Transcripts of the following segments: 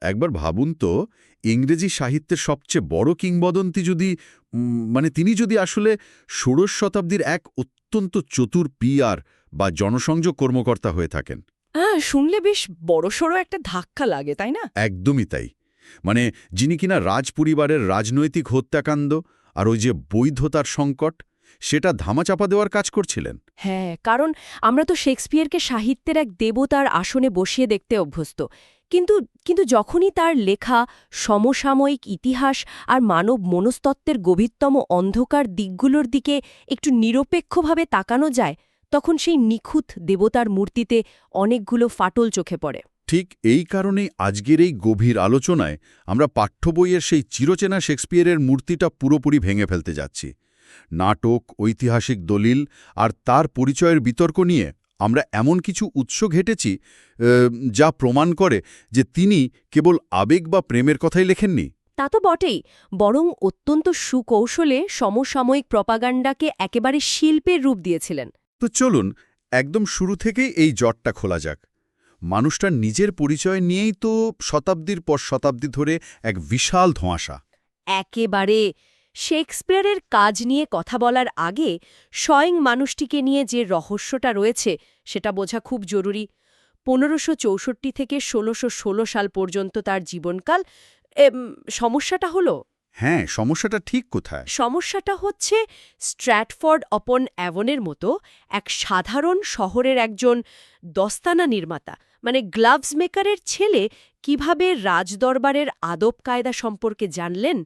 একবার ভাবুন তো, ইংরেজি সাহিত্যের সবচেয়ে বড় কিংবদন্তি যদি তিনি যদি আসলে ষোড়শ শতাব্দীর এক অত্যন্ত চতুর পিআর বা জনসংযোগ কর্মকর্তা হয়ে থাকেন। হ্যাঁ, শুনলে বেশ বড়সড় একটা ধাক্কা লাগে, তাই না? একদমই তাই। যিনি কিনা রাজপরিবারের রাজনৈতিক হত্যাকাণ্ড আর ওই যে বৈধতার সংকট, সেটা ধামাচাপা দেওয়ার কাজ করছিলেন। হ্যাঁ, কারণ আমরা তো শেক্সপিয়ারকে সাহিত্যের এক দেবতার আসনে বসিয়ে দেখতে অভ্যস্ত। কিন্তু কিন্তু যখনই তার লেখা সমসাময়িক ইতিহাস আর মানব মনস্তত্ত্বের গভীরতম অন্ধকার দিকগুলোর দিকে একটু নিরপেক্ষভাবে তাকানো যায়, তখন সেই নিখুঁত দেবতার মূর্তিতে অনেকগুলো ফাটল চোখে পড়ে। ঠিক এই কারণেই আজকের এই গভীর আলোচনায় আমরা পাঠ্য বইয়ের সেই চিরচেনা শেক্সপিয়ারের মূর্তিটা পুরোপুরি ভেঙে ফেলতে যাচ্ছি। নাটক, ঐতিহাসিক দলিল আর তার পরিচয়ের বিতর্ক নিয়ে আমরা এমন কিছু উৎস ঘেটেছি যা প্রমাণ করে যে তিনি কেবল আবেগ বা প্রেমের কথাই লেখেননি। তা তো বটেই, বরং অত্যন্ত সুকৌশলে সমসাময়িক প্রপাগান্ডাকে একেবারে শিল্পের রূপ দিয়েছিলেন। তো চলুন একদম শুরু থেকেই এই জটটা খোলা যাক। মানুষটার নিজের পরিচয় নিয়েই তো শতাব্দীর পর শতাব্দী ধরে এক বিশাল ধোঁয়াশা। একেবারে শেক্সপিয়ারের কাজ নিয়ে কথা বলার আগে স্বয়ং মানুষটিকে নিয়ে যে রহস্যটা রয়েছে সেটা বোঝা খুব জরুরি। 1564 থেকে 1616 সাল পর্যন্ত তার জীবনকাল। সমস্যাটা হলো হ্যাঁ, সমস্যাটা ঠিক কোথায়? সমস্যাটা হচ্ছে স্ট্র্যাটফোর্ড অপন অ্যাভনের মতো এক সাধারণ শহরের একজন দস্তানা নির্মাতা, গ্লাভস মেকারের ছেলে কিভাবে রাজদরবারের আদব কায়দা সম্পর্কে জানলেন,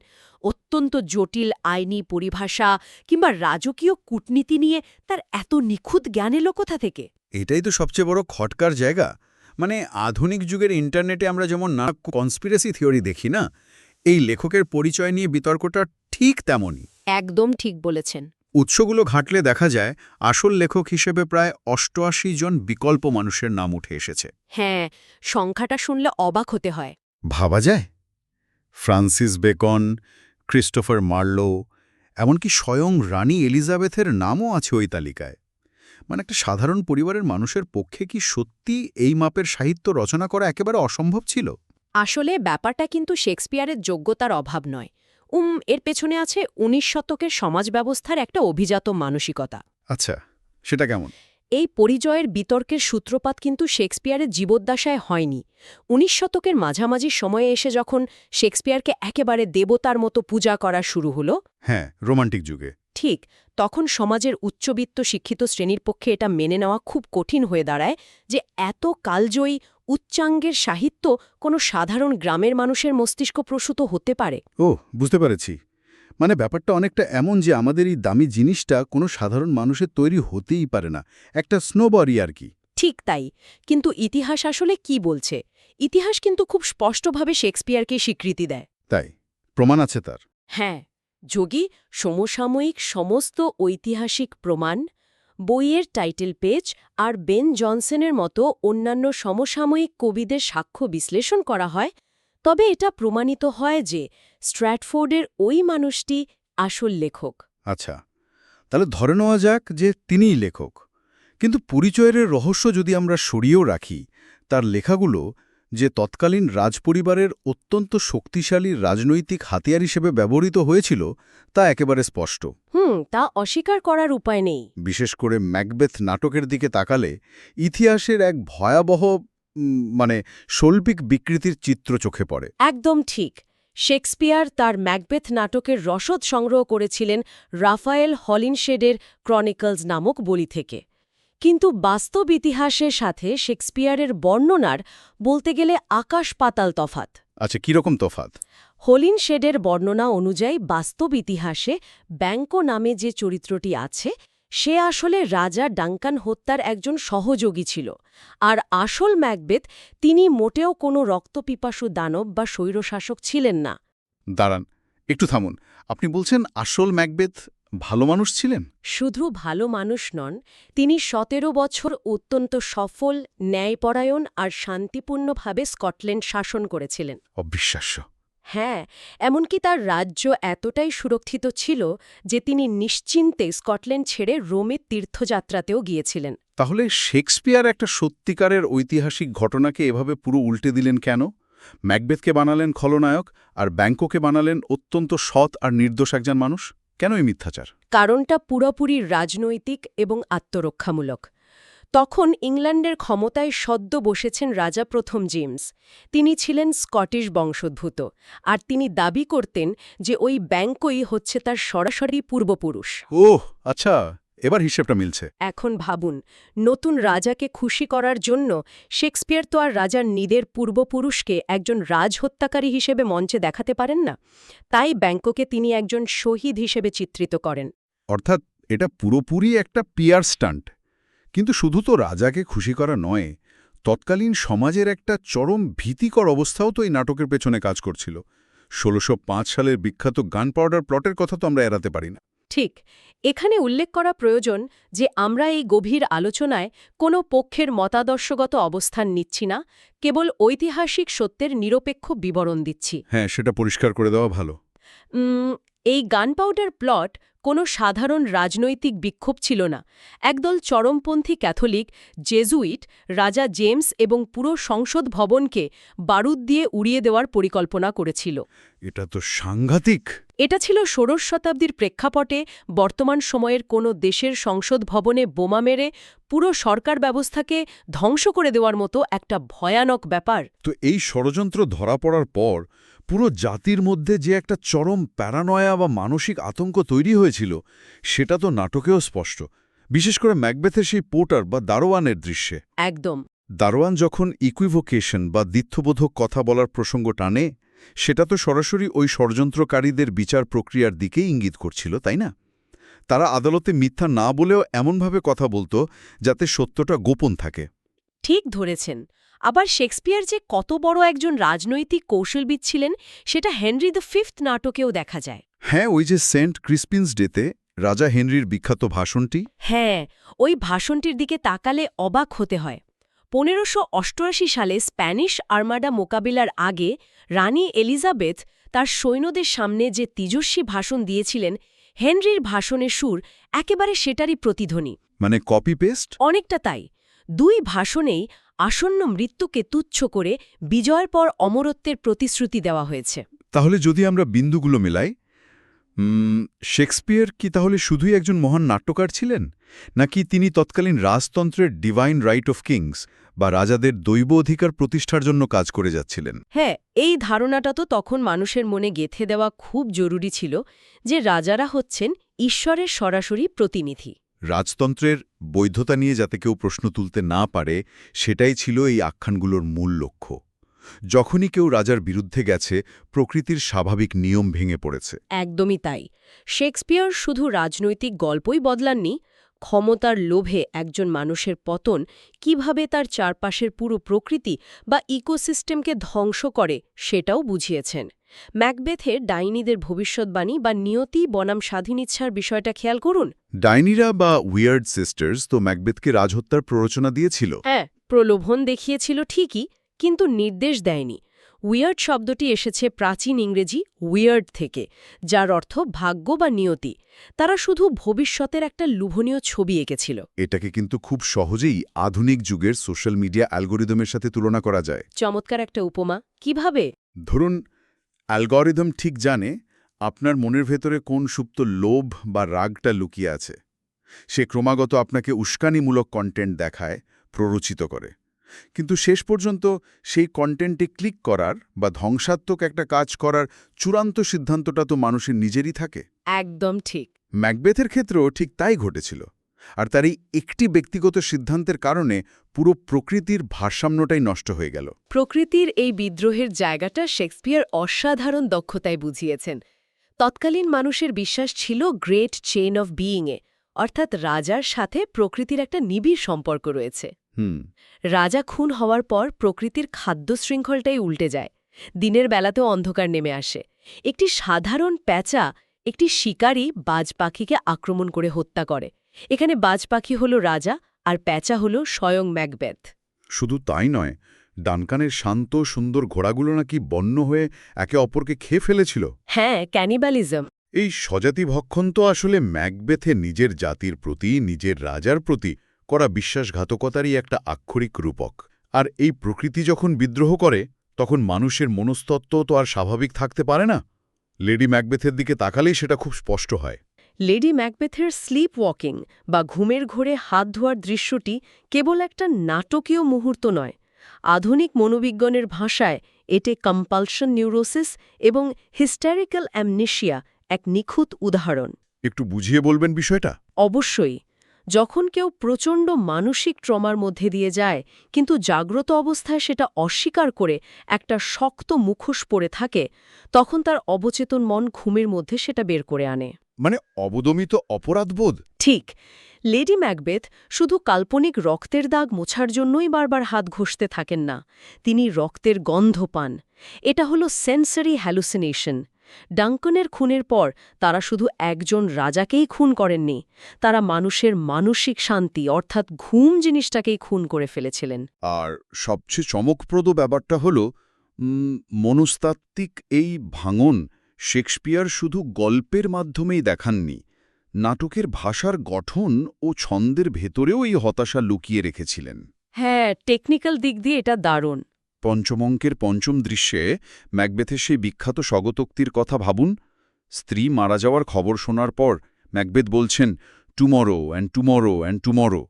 অত্যন্ত জটিল আইনি পরিভাষা কিংবা রাজকীয় কূটনীতি নিয়ে তার এত নিখুঁত জ্ঞান এলো কোথা থেকে? এটাই তো সবচেয়ে বড় খটকার জায়গা। আধুনিক যুগের ইন্টারনেটে আমরা যেমন নানা কনস্পিরেসি থিওরি দেখি না, এই লেখকের পরিচয় নিয়ে বিতর্কটা ঠিক তেমনই। একদম ঠিক বলেছেন। উৎসগুলো ঘাঁটলে দেখা যায় আসল লেখক হিসেবে প্রায় ৮৮ জন বিকল্প মানুষের নাম উঠে এসেছে। হ্যাঁ, সংখ্যাটা শুনলে অবাক হতে হয়। ভাবা যায়, ফ্রান্সিস বেকন, ক্রিস্টোফার মার্লো, এমনকি স্বয়ং রানী এলিজাবেথের নামও আছে ওই তালিকায়। একটা সাধারণ পরিবারের মানুষের পক্ষে কি সত্যি এই মাপের সাহিত্য রচনা করা একেবারে অসম্ভব ছিল? আসলে ব্যাপারটা কিন্তু শেক্সপিয়ারের যোগ্যতার অভাব নয়। এর পেছনে আছে ১৯ শতকের সমাজ ব্যবস্থার একটা অভিজাত মানসিকতা। আচ্ছা, সেটা কেমন? এই পরিচয়ের বিতর্কের সূত্রপাত কিন্তু শেক্সপিয়ারের জীবদ্দশায় হয়নি। ১৯ শতকের মাঝামাঝি সময়ে এসে যখন শেক্সপিয়ারকে একেবারে দেবতার মতো পূজা করা শুরু হলো, হ্যাঁ, রোমান্টিক যুগে। ঠিক তখন সমাজের উচ্চবিত্ত শিক্ষিত শ্রেণীর পক্ষে এটা মেনে নেওয়া খুব কঠিন হয়ে দাঁড়ায় যে এত কালজয়ী উচ্চাঙ্গের সাহিত্য কোনো সাধারণ গ্রামের মানুষের মস্তিষ্ক প্রসূত হতে পারে। ও, বুঝতে পেরেছি। ব্যাপারটা অনেকটা এমন যে আমাদের এই দামি জিনিসটা কোনো সাধারণ মানুষের তৈরি হতেই পারে না, একটা স্নোবরি আর কি। ঠিক তাই। কিন্তু ইতিহাস আসলে কি বলছে? ইতিহাস কিন্তু খুব স্পষ্টভাবে শেক্সপিয়ারকে স্বীকৃতি দেয়। তাই? প্রমাণ আছে তার? হ্যাঁ, যোগী সমসাময়িক সমস্ত ঐতিহাসিক প্রমাণ, বইয়ের টাইটেল পেজ আর বেন জনসনের মতো অন্যান্য সমসাময়িক কবিদের সাক্ষ্য বিশ্লেষণ করা হয়, তবে এটা প্রমাণিত হয় যে স্ট্র্যাটফোর্ডের ওই মানুষটি আসল লেখক। আচ্ছা, তাহলে ধরে নেওয়া যাক যে তিনিই লেখক। কিন্তু পরিচয়ের রহস্য যদি আমরা সরিয়েও রাখি, তার লেখাগুলো যে তৎকালীন রাজপরিবারের অত্যন্ত শক্তিশালী রাজনৈতিক হাতিয়ার হিসেবে ব্যবহৃত হয়েছিল তা একেবারে স্পষ্ট। তা অস্বীকার করার উপায় নেই। বিশেষ করে ম্যাকবেথ নাটকের দিকে তাকালে ইতিহাসের এক ভয়াবহ শৈল্পিক বিকৃতির চিত্র চোখে পড়ে। একদম ঠিক। শেক্সপিয়ার তার ম্যাকবেথ নাটকের রসদ সংগ্রহ করেছিলেন রাফায়েল হলিনশেডের ক্রনিকলস নামক বই থেকে। কিন্তু বাস্তব ইতিহাসের সাথে শেক্সপিয়ারের বর্ণনার বলতে গেলে আকাশ-পাতাল তফাত। আচ্ছা, কিরকম তফাত? হলিনশেডের বর্ণনা অনুযায়ী বাস্তব ইতিহাসে ব্যাংকো নামে যে চরিত্রটি আছে সে আসলে রাজা ডাঙ্কান হত্যার একজন সহযোগী ছিল, আর আসল ম্যাকবেথ তিনি মোটেও কোনো রক্তপিপাসু দানব বা স্বৈরশাসক ছিলেন না। দাঁড়ান, একটু থামুন। আপনি বলছেন আসল ম্যাকবেথ ভালো মানুষ ছিলেন? শুধু ভালো মানুষ নন, তিনি ১৭ বছর অত্যন্ত সফল, ন্যায়পরায়ণ আর শান্তিপূর্ণভাবে স্কটল্যান্ড শাসন করেছিলেন। অবিশ্বাস্য। হ্যাঁ, এমনকি তার রাজ্য এতটাই সুরক্ষিত ছিল যে তিনি নিশ্চিন্তে স্কটল্যান্ড ছেড়ে রোমে তীর্থযাত্রাতেও গিয়েছিলেন। তাহলে শেক্সপিয়ার একটা সত্যিকারের ঐতিহাসিক ঘটনাকে এভাবে পুরো উল্টে দিলেন কেন? ম্যাকবেথকে বানালেন খলনায়ক আর ব্যাংকোকে বানালেন অত্যন্ত সৎ আর নির্দোষ একজন মানুষ? কেন এই মিথ্যাচার? কারণটা পুরোপুরি রাজনৈতিক এবং আত্মরক্ষামূলক। তখন ইংল্যান্ডের ক্ষমতায় সদ্য বসেছেন রাজা প্রথম জেমস। তিনি ছিলেন স্কটিশ বংশোদ্ভূত, আর তিনি দাবি করতেন যে ওই ব্যাংকই হচ্ছে তার সরাসরি পূর্বপুরুষ। ওহ আচ্ছা, এবার হিসেবটা মিলছে। এখন ভাবুন, নতুন রাজাকে খুশি করার জন্য শেক্সপিয়ার তো আর রাজার নিদের পূর্বপুরুষকে একজন রাজহত্যাকারী হিসেবে মঞ্চে দেখাতে পারেন না। তাই ব্যাংককে তিনি একজন শহীদ হিসেবে চিত্রিত করেন। অর্থাৎ এটা পুরোপুরি একটা পিয়ার স্টান্ট। কিন্তু শুধু তো রাজাকে খুশি করা নয়, তৎকালীন সমাজের একটা চরম ভীতিকর অবস্থাও তো এই নাটকের পেছনে কাজ করছিল। ১৬০৫ সালের বিখ্যাত গান পাউডার প্লটের কথা তো আমরা এড়াতে পারি না। ঠিক, এখানে উল্লেখ করা প্রয়োজন যে আমরা এই গভীর আলোচনায় কোনো পক্ষের মতাদর্শগত অবস্থান নিচ্ছি না, কেবল ঐতিহাসিক সত্যের নিরপেক্ষ বিবরণ দিচ্ছি। হ্যাঁ, সেটা পরিষ্কার করে দেওয়া ভালো। এই গানপাউডার প্লট কোনো সাধারণ রাজনৈতিক বিক্ষোভ ছিল না। একদল চরমপন্থী ক্যাথলিক জেজুইট রাজা জেমস এবং পুরো সংসদ ভবনকে বারুদ দিয়ে উড়িয়ে দেওয়ার পরিকল্পনা করেছিল। এটা তো সাংঘাতিক। এটা ছিল ষোড়শ শতাব্দীর প্রেক্ষাপটে বর্তমান সময়ের কোনো দেশের সংসদ ভবনে বোমা মেরে পুরো সরকার ব্যবস্থাকে ধ্বংস করে দেওয়ার মতো একটা ভয়ানক ব্যাপার। তো এই ষড়যন্ত্র ধরা পড়ার পর পুরো জাতির মধ্যে যে একটা চরম প্যারানয়া বা মানসিক আতঙ্ক তৈরি হয়েছিল, সেটা তো নাটকেও স্পষ্ট, বিশেষ করে ম্যাকবেথের সেই পোর্টার বা দারোয়ানের দৃশ্যে। একদম। দারোয়ান যখন ইকুইভোকেশন বা দ্ব্যর্থবোধক কথা বলার প্রসঙ্গ টানে, সেটা তো সরাসরি ওই ষড়যন্ত্রকারীদের বিচার প্রক্রিয়ার দিকেই ইঙ্গিত করছিল, তাই না? তারা আদালতে মিথ্যা না বলেও এমনভাবে কথা বলতো যাতে সত্যটা গোপন থাকে। ঠিক ধরেছেন। আবার শেক্সপিয়ার যে কত বড় একজন রাজনৈতিক কৌশলবিদ ছিলেন সেটা হেনরি দ্য ফিফথ নাটকেও দেখা যায়। হ্যাঁ, ওই যে সেন্ট ক্রিসপিন্স ডেতে রাজা হেনরির বিখ্যাত ভাষণটি। হ্যাঁ, ওই ভাষণটির দিকে তাকালে অবাক হতে হয়। ১৫৮৮ সালে স্প্যানিশ আর্মাডা মোকাবিলার আগে রানী এলিজাবেথ তার সৈন্যদের সামনে যে তেজস্বী ভাষণ দিয়েছিলেন, হেনরির ভাষণের সুর একেবারে সেটারই প্রতিধ্বনি। মানে কপি পেস্ট? অনেকটা তাই। দুই ভাষণেই আসন্ন মৃত্যুকে তুচ্ছ করে বিজয়ের পর অমরত্বের প্রতিশ্রুতি দেওয়া হয়েছে। তাহলে যদি আমরা বিন্দুগুলো মেলাই, শেক্সপিয়ার কি তাহলে শুধুই একজন মহান নাট্যকার ছিলেন, নাকি তিনি তৎকালীন রাজতন্ত্রের ডিভাইন রাইট অফ কিংস বা রাজাদের দৈব অধিকার প্রতিষ্ঠার জন্য কাজ করে যাচ্ছিলেন? হ্যাঁ, এই ধারণাটা তো তখন মানুষের মনে গেঁথে দেওয়া খুব জরুরি ছিল যে রাজারা হচ্ছেন ঈশ্বরের সরাসরি প্রতিনিধি। রাজতন্ত্রের বৈধতা নিয়ে যাতে কেউ প্রশ্ন তুলতে না পারে, সেটাই ছিল এই আখ্যানগুলোর মূল লক্ষ্য। যখনই কেউ রাজার বিরুদ্ধে গেছে, প্রকৃতির স্বাভাবিক নিয়ম ভেঙে পড়েছে। একদমই তাই। শেক্সপিয়ার শুধু রাজনৈতিক গল্পই বদলাননি, ক্ষমতার লোভে একজন মানুষের পতন কিভাবে তার চারপাশের পুরো প্রকৃতি বা ইকোসিস্টেমকে ধ্বংস করে সেটাও বুঝিয়েছেন। ম্যাকবেথের ডাইনিদের ভবিষ্যৎবাণী বা নিয়তি বনাম স্বাধীনিচ্ছার বিষয়টা খেয়াল করুন। ডাইনিরা বা উইয়ার্ড সিস্টার্স তো ম্যাকবেথকে রাজহত্যার প্ররোচনা দিয়েছিল। হ্যাঁ, প্রলোভন দেখিয়েছিল ঠিকই, কিন্তু নির্দেশ দেয়নি। উইয়ার্ড শব্দটি এসেছে প্রাচীন ইংরেজি উইয়ার্ড থেকে, যার অর্থ ভাগ্য বা নিয়তি। তারা শুধু ভবিষ্যতের একটা লোভনীয় ছবি এঁকেছিল। এটাকে কিন্তু খুব সহজেই আধুনিক যুগের সোশ্যাল মিডিয়া অ্যালগোরিদমের সাথে তুলনা করা যায়। চমৎকার একটা উপমা। কিভাবে? ধরুন, অ্যালগোরিদম ঠিক জানে আপনার মনের ভেতরে কোন সুপ্ত লোভ বা রাগটা লুকিয়ে আছে। সে ক্রমাগত আপনাকে উস্কানিমূলক কন্টেন্ট দেখায়, প্ররোচিত করে। কিন্তু শেষ পর্যন্ত সেই কন্টেন্টে ক্লিক করার বা ধ্বংসাত্মক একটা কাজ করার চূড়ান্ত সিদ্ধান্তটা তো মানুষের নিজেরই থাকে। একদম ঠিক। ম্যাকবেথের ক্ষেত্রেও ঠিক তাই ঘটেছিল। আর তার এই একটি ব্যক্তিগত সিদ্ধান্তের কারণে পুরো প্রকৃতির ভারসাম্যটাই নষ্ট হয়ে গেল। প্রকৃতির এই বিদ্রোহের জায়গাটা শেক্সপিয়ার অসাধারণ দক্ষতায় বুঝিয়েছেন। তৎকালীন মানুষের বিশ্বাস ছিল গ্রেট চেইন অফ বিইংয়ে, অর্থাৎ রাজার সাথে প্রকৃতির একটা নিবিড় সম্পর্ক রয়েছে। রাজা খুন হওয়ার পর প্রকৃতির খাদ্য শৃঙ্খলটাই উল্টে যায়। দিনের বেলাতেও অন্ধকার নেমে আসে। একটি সাধারণ প্যাঁচা একটি শিকারী বাজ পাখিকে আক্রমণ করে হত্যা করে। এখানে বাজ পাখি হল রাজা আর প্যাঁচা হল স্বয়ং ম্যাকবেথ। শুধু তাই নয়, ডানকানের শান্ত সুন্দর ঘোড়াগুলো নাকি বন্য হয়ে একে অপরকে খেয়ে ফেলেছিল। হ্যাঁ, ক্যানিবালিজম। এই স্বজাতি ভক্ষণ তো আসলে ম্যাকবেথে নিজের জাতির প্রতি, নিজের রাজার প্রতি করা বিশ্বাসঘাতকতারই একটা আক্ষরিক রূপক। আর এই প্রকৃতি যখন বিদ্রোহ করে, তখন মানুষের মনস্তত্ত্ব তো আর স্বাভাবিক থাকতে পারে না। লেডি ম্যাকবেথের দিকে তাকালেই সেটা খুব স্পষ্ট হয়। লেডি ম্যাকবেথের স্লিপ ওয়াকিং বা ঘুমের ঘোরে হাত ধোয়ার দৃশ্যটি কেবল একটা নাটকীয় মুহূর্ত নয়। আধুনিক মনোবিজ্ঞানের ভাষায় এতে কম্পালশন নিউরোসিস এবং হিস্টেরিক্যাল অ্যামনেশিয়া এক নিখুঁত উদাহরণ। একটু বুঝিয়ে বলবেন বিষয়টা? অবশ্যই। যখন কেউ প্রচণ্ড মানসিক ট্রমার মধ্যে দিয়ে যায় কিন্তু জাগ্রত অবস্থায় সেটা অস্বীকার করে একটা শক্ত মুখোশ পরে থাকে, তখন তার অবচেতন মন ঘুমের মধ্যে সেটা বের করে আনে। মানে অবদমিত অপরাধবোধ? ঠিক। লেডি ম্যাকবেথ শুধু কাল্পনিক রক্তের দাগ মোছার জন্যই বারবার হাত ঘষতে থাকেন না, তিনি রক্তের গন্ধ পান। এটা হলো সেন্সরি হ্যালুসিনেশন। ডাঙ্কনের খুনের পর তারা শুধু একজন রাজাকেই খুন করেননি, তারা মানুষের মানসিক শান্তি অর্থাৎ ঘুম জিনিসটাকেই খুন করে ফেলেছিলেন। আর সবচেয়ে চমকপ্রদ ব্যাপারটা হল মনস্তাত্ত্বিক এই ভাঙন শেক্সপিয়ার শুধু গল্পের মাধ্যমেই দেখাননি, নাটকের ভাষার গঠন ও ছন্দের ভেতরেও এই হতাশা লুকিয়ে রেখেছিলেন। হ্যাঁ, টেকনিক্যাল দিক দিয়ে এটা দারুণ। পঞ্চম অঙ্কের পঞ্চম দৃশ্যে ম্যাকবেথের সেই বিখ্যাত স্বগতোক্তির কথা ভাবুন। স্ত্রী মারা যাওয়ার খবর শোনার পর ম্যাকবেথ বলছেন, tomorrow and tomorrow and tomorrow.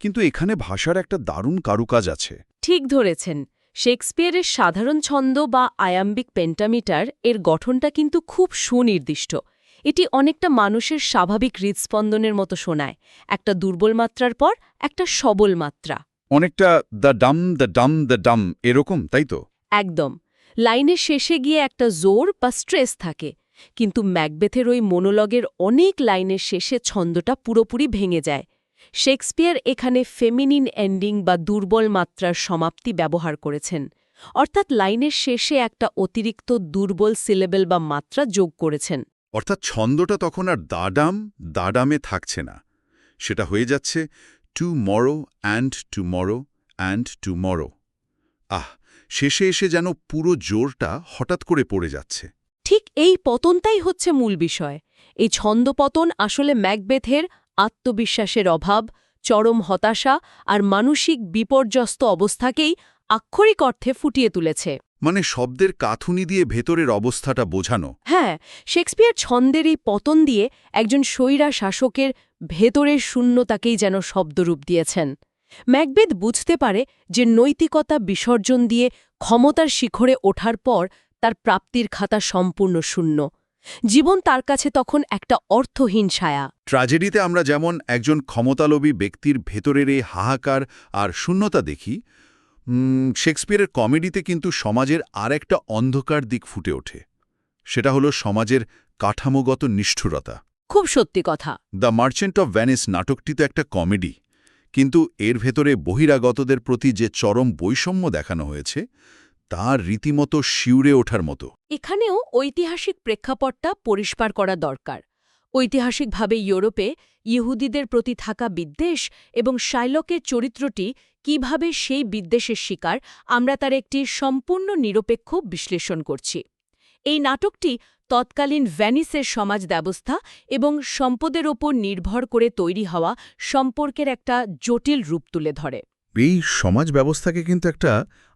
কিন্তু এখানে ভাষার একটা দারুণ কারুকাজ আছে। ঠিক ধরেছেন। শেক্সপিয়ারের সাধারণ ছন্দ বা আয়াম্বিক পেন্টামিটার এর গঠনটা কিন্তু খুব সুনির্দিষ্ট। এটি অনেকটা মানুষের স্বাভাবিক হৃদস্পন্দনের মতো শোনায়, একটা দুর্বল মাত্রার পর একটা সবল মাত্রা। অনেকটা দ্য ডাম এরকম, তাই তো? একদম। লাইনের শেষে গিয়ে একটা জোর বা স্ট্রেস থাকে, কিন্তু ম্যাকবেথের ওই মোনোলগের অনেক লাইনের শেষে ছন্দটা পুরোপুরি ভেঙে যায়। শেক্সপিয়ার এখানে ফেমিনিন এন্ডিং বা দুর্বল মাত্রার সমাপ্তি ব্যবহার করেছেন, অর্থাৎ লাইনের শেষে একটা অতিরিক্ত দুর্বল সিলেবেল বা মাত্রা যোগ করেছেন। অর্থাৎ ছন্দটা তখন আর দাডামে থাকছে না, সেটা হয়ে যাচ্ছে tomorrow and tomorrow and tomorrow. শেষে এসে যেন পুরো জোরটা হঠাৎ করে পড়ে যাচ্ছে। ঠিক এই পতনটাই হচ্ছে মূল বিষয়। এই ছন্দপতন আসলে ম্যাকবেথের আত্মবিশ্বাসের অভাব, চরম হতাশা আর মানসিক বিপর্যস্ত অবস্থাকেই আক্ষরিক অর্থে ফুটিয়ে তুলেছে। মানে শব্দের কাথুনি দিয়ে ভেতরের অবস্থাটা বোঝানো। হ্যাঁ, শেক্সপিয়ার ছন্দের এই পতন দিয়ে একজন স্বৈরা শাসকের ভেতরের শূন্যতাকেই যেন শব্দরূপ দিয়েছেন। ম্যাকবেথ বুঝতে পারে যে নৈতিকতা বিসর্জন দিয়ে ক্ষমতার শিখরে ওঠার পর তার প্রাপ্তির খাতা সম্পূর্ণ শূন্য। জীবন তার কাছে তখন একটা অর্থহীন ছায়া। ট্র্যাজেডিতে আমরা যেমন একজন ক্ষমতালোভী ব্যক্তির ভেতরের এই হাহাকার আর শূন্যতা দেখি, শেক্সপিয়ারের কমেডিতে কিন্তু সমাজের আর একটা অন্ধকার দিক ফুটে ওঠে। সেটা হলো সমাজের কাঠামোগত নিষ্ঠুরতা। খুব সত্যি কথা। দ্য মার্চেন্ট অব ভেনিস নাটকটি তো একটা কমেডি, কিন্তু এর ভেতরে বহিরাগতদের প্রতি যে চরম বৈষম্য দেখানো হয়েছে তার রীতিমতো শিউরে ওঠার মতো। এখানেও ঐতিহাসিক প্রেক্ষাপটটা পরিষ্কার করা দরকার। ঐতিহাসিকভাবে ইউরোপে ইহুদিদের প্রতি থাকা বিদ্বেষ এবং শাইলকের চরিত্রটি কিভাবে সেই বিদ্বেষের শিকার, আমরা তার একটি সম্পূর্ণ নিরপেক্ষ বিশ্লেষণ করছি। এই নাটকটি তৎকালীন ভেনিসের সমাজ ব্যবস্থা এবং সম্পদের ওপর নির্ভর করে তৈরি হওয়া সম্পর্কের একটা জটিল রূপ তুলে ধরে। এই সমাজ ব্যবস্থাকে কিন্তু একটা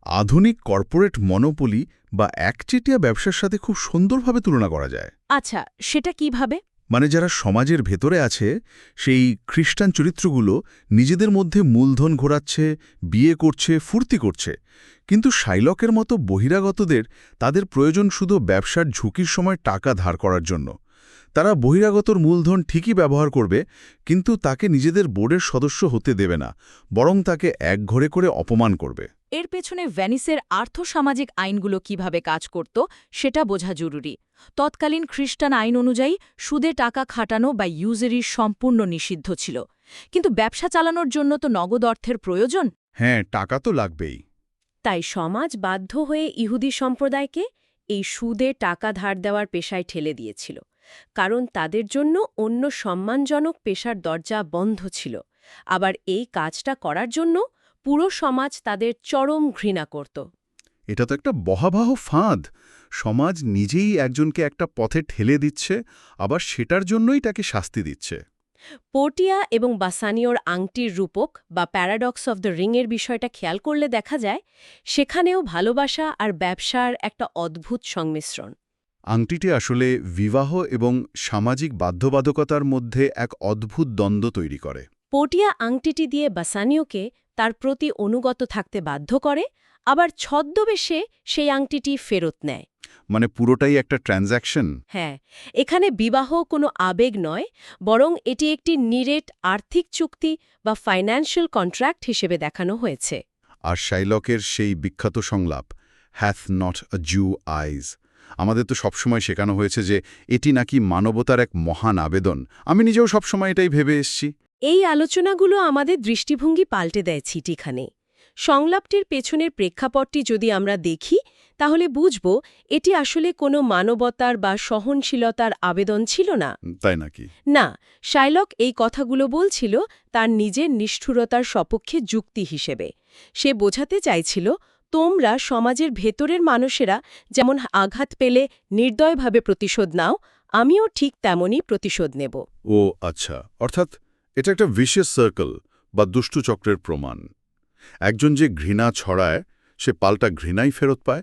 আধুনিক কর্পোরেট মনোপলি বা একচেটিয়া ব্যবসার সাথে খুব সুন্দরভাবে তুলনা করা যায়। আচ্ছা, সেটা কিভাবে? মানে যারা সমাজের ভেতরে আছে সেই খ্রিস্টান চরিত্রগুলো নিজেদের মধ্যে মূলধন ঘোরাচ্ছে, বিয়ে করছে, ফুর্তি করছে, কিন্তু শাইলকের মতো বহিরাগতদের তাদের প্রয়োজন শুধু ব্যবসার ঝুঁকির সময় টাকা ধার করার জন্য। তারা বহিরাগতর মূলধন ঠিকই ব্যবহার করবে, কিন্তু তাকে নিজেদের বোর্ডের সদস্য হতে দেবে না, বরং তাকে একঘরে করে অপমান করবে। এর পেছনে ভেনিসের আর্থসামাজিক আইনগুলো কিভাবে কাজ করত সেটা বোঝা জরুরি। তৎকালীন খ্রিস্টান আইন অনুযায়ী সুদে টাকা খাটানো বা ইউজারি সম্পূর্ণ নিষিদ্ধ ছিল, কিন্তু ব্যবসা চালানোর জন্য তো নগদ অর্থের প্রয়োজন। হ্যাঁ, টাকা তো লাগবেই। তাই সমাজ বাধ্য হয়ে ইহুদি সম্প্রদায়কে এই সুদে টাকা ধার দেওয়ার পেশায় ঠেলে দিয়েছিল, কারণ তাদের জন্য অন্য সম্মানজনক পেশার দরজা বন্ধ ছিল। আবার এই কাজটা করার জন্য পুরো সমাজ তাদের চরম ঘৃণা করত। এটা তো একটা বহাবহ ফাঁদ। সমাজ নিজেই একজনকে একটা পথে ঠেলে দিচ্ছে, আবার সেটার জন্যই তাকে শাস্তি দিচ্ছে। পোর্টিয়া এবং বাসানিওর আংটির রূপক বা প্যারাডক্স অফ দ্য রিংয়ের বিষয়টা খেয়াল করলে দেখা যায় সেখানেও ভালোবাসা আর ব্যবসার একটা অদ্ভুত সংমিশ্রণ। আংটিটি আসলে বিবাহ এবং সামাজিক বাধ্যবাধকতার মধ্যে এক অদ্ভুত দ্বন্দ্ব তৈরি করে। পোর্টিয়া আংটিটি দিয়ে বাসানিওকে তার প্রতি অনুগত থাকতে বাধ্য করে, আবার ছদ্মবেশে সেই আংটিটি ফেরত নেয়। মানে পুরোটাই একটা ট্রানজ্যাকশন। হ্যাঁ, এখানে বিবাহ কোনো আবেগ নয়, বরং এটি একটি নিরেট আর্থিক চুক্তি বা ফাইন্যান্সিয়াল কন্ট্রাক্ট হিসেবে দেখানো হয়েছে। আর শাইলকের সেই বিখ্যাত সংলাপ, হ্যাথ নট আ জু আইজ, আমাদের তো সবসময় শেখানো হয়েছে যে এটি নাকি মানবতার এক মহান আবেদন। আমি নিজেও সবসময় এটাই ভেবে এসছি। এই আলোচনাগুলো আমাদের দৃষ্টিভঙ্গি পাল্টে দেয় ছিটিখানে। সংলাপটির পেছনের প্রেক্ষাপটটি যদি আমরা দেখি, তাহলে বুঝব এটি আসলে কোনো মানবতার বা সহনশীলতার আবেদন ছিল না। তাই নাকি? না, শাইলক এই কথাগুলো বলছিল তার নিজের নিষ্ঠুরতার সপক্ষে যুক্তি হিসেবে। সে বোঝাতে চাইছিল, তোমরা সমাজের ভেতরের মানুষেরা যেমন আঘাত পেলে নির্দয়ভাবে প্রতিশোধ নাও, আমিও ঠিক তেমনই প্রতিশোধ নেব। ও আচ্ছা, অর্থাৎ এটা একটা ভিশিয়াস সার্কেল বা দুষ্টু চক্রের প্রমাণ। একজন যে ঘৃণা ছড়ায় সে পাল্টা ঘৃণাই ফেরত পায়।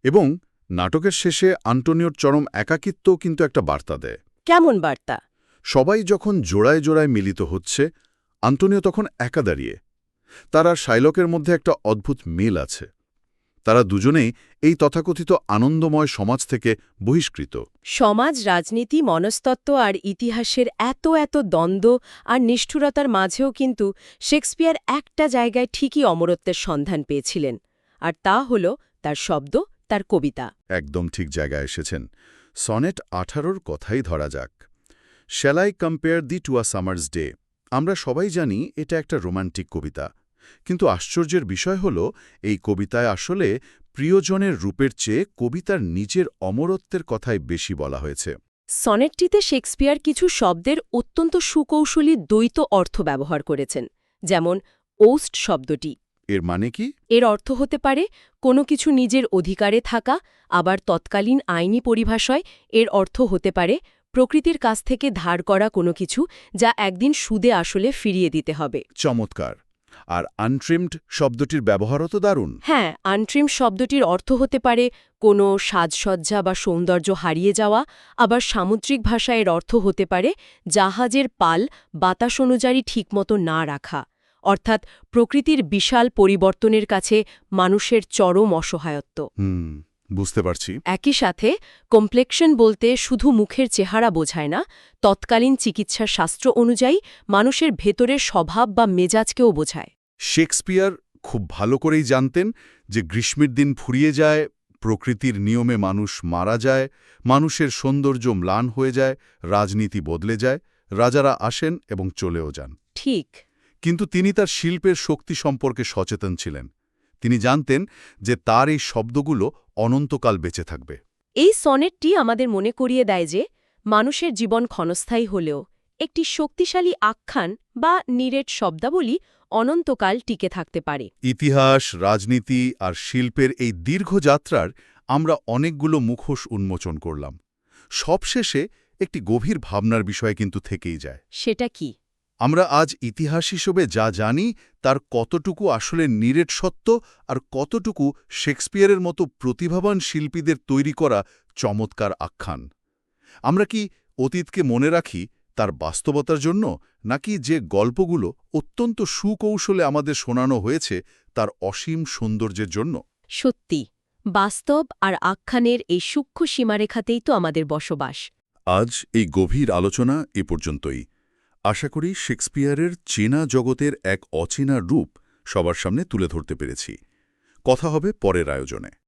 এবং নাটকের শেষে আন্টোনিওর চরম একাকিত্বও কিন্তু একটা বার্তা দেয়। কেমন বার্তা? সবাই যখন জোড়ায় জোড়ায় মিলিত হচ্ছে, আন্টোনিও তখন একা দাঁড়িয়ে। তার আর শাইলকের মধ্যে একটা অদ্ভুত মিল আছে। তারা দুজনেই এই তথাকথিত আনন্দময় সমাজ থেকে বহিষ্কৃত। সমাজ, রাজনীতি, মনস্তত্ত্ব আর ইতিহাসের এত এত দ্বন্দ্ব আর নিষ্ঠুরতার মাঝেও কিন্তু শেক্সপিয়ার একটা জায়গায় ঠিকই অমরত্বের সন্ধান পেয়েছিলেন, আর তা হল তার শব্দ, তার কবিতা। একদম ঠিক জায়গায় এসেছেন। সনেট 18-র কথাই ধরা যাক। Shall I compare thee to a summer's day. আমরা সবাই জানি এটা একটা রোমান্টিক কবিতা, কিন্তু আশ্চর্যের বিষয় হল এই কবিতায় আসলে প্রিয়জনের রূপের চেয়ে কবিতার নিজের অমরত্বের কথাই বেশি বলা হয়েছে। সনেটটিতে শেক্সপিয়ার কিছু শব্দের অত্যন্ত সুকৌশলী দ্বৈত অর্থ ব্যবহার করেছেন, যেমন ওস্ট শব্দটি। এর মানে কি? এর অর্থ হতে পারে কোনো কিছু নিজের অধিকারে থাকা, আবার তৎকালীন আইনি পরিভাষায় এর অর্থ হতে পারে প্রকৃতির কাছ থেকে ধার করা কোনো কিছু যা একদিন সুদে আসলে ফিরিয়ে দিতে হবে। চমৎকার। আর আনট্রিমড শব্দটির ব্যবহারও তো দারুণ। হ্যাঁ, আনট্রিম শব্দটির অর্থ হতে পারে কোনো সাজসজ্জা বা সৌন্দর্য হারিয়ে যাওয়া, আবার সামুদ্রিক ভাষায় এর অর্থ হতে পারে জাহাজের পাল বাতাস অনুযায়ী ঠিকমতো না রাখা, অর্থাৎ প্রকৃতির বিশাল পরিবর্তনের কাছে মানুষের চরম অসহায়ত্ব। বুঝতে পারছি। একই সাথে কমপ্লেকশন বলতে শুধু মুখের চেহারা বোঝায় না, তৎকালীন চিকিৎসার শাস্ত্র অনুযায়ী মানুষের ভেতরের স্বভাব বা মেজাজকেও বোঝায়। শেক্সপিয়ার খুব ভালো করেই জানতেন যে গ্রীষ্মের দিন ফুরিয়ে যায়, প্রকৃতির নিয়মে মানুষ মারা যায়, মানুষের সৌন্দর্য ম্লান হয়ে যায়, রাজনীতি বদলে যায়, রাজারা আসেন এবং চলেও যান। ঠিক। কিন্তু তিনি তার শিল্পের শক্তি সম্পর্কে সচেতন ছিলেন। তিনি জানতেন যে তার এই শব্দগুলো অনন্তকাল বেঁচে থাকবে। এই সনেটটি আমাদের মনে করিয়ে দেয় যে মানুষের জীবন ক্ষণস্থায়ী হলেও একটি শক্তিশালী আখ্যান বা নিরেট শব্দাবলী অনন্তকাল টিকে থাকতে পারে। ইতিহাস, রাজনীতি আর শিল্পের এই দীর্ঘ যাত্রার আমরা অনেকগুলো মুখোশ উন্মোচন করলাম। সবশেষে একটি গভীর ভাবনার বিষয় কিন্তু থেকেই যায়। সেটা কি? আমরা আজ ইতিহাস হিসেবে যা জানি তার কতটুকু আসলে নিরেট সত্য আর কতটুকু শেক্সপিয়ারের মতো প্রতিভাবান শিল্পীদের তৈরি করা চমৎকার আখ্যান। আমরা কি অতীতকে মনে রাখি তার বাস্তবতার জন্য, নাকি যে গল্পগুলো অত্যন্ত সুকৌশলে আমাদের শোনানো হয়েছে তার অসীম সৌন্দর্যের জন্য? সত্যি, বাস্তব আর আখ্যানের এই সূক্ষ্ম সীমারেখাতেই তো আমাদের বসবাস। আজ এই গভীর আলোচনা এ পর্যন্তই। আশা করি শেক্সপিয়ারের চেনা জগতের এক অচেনা রূপ সবার সামনে তুলে ধরতে পেরেছি। কথা হবে পরের আয়োজনে।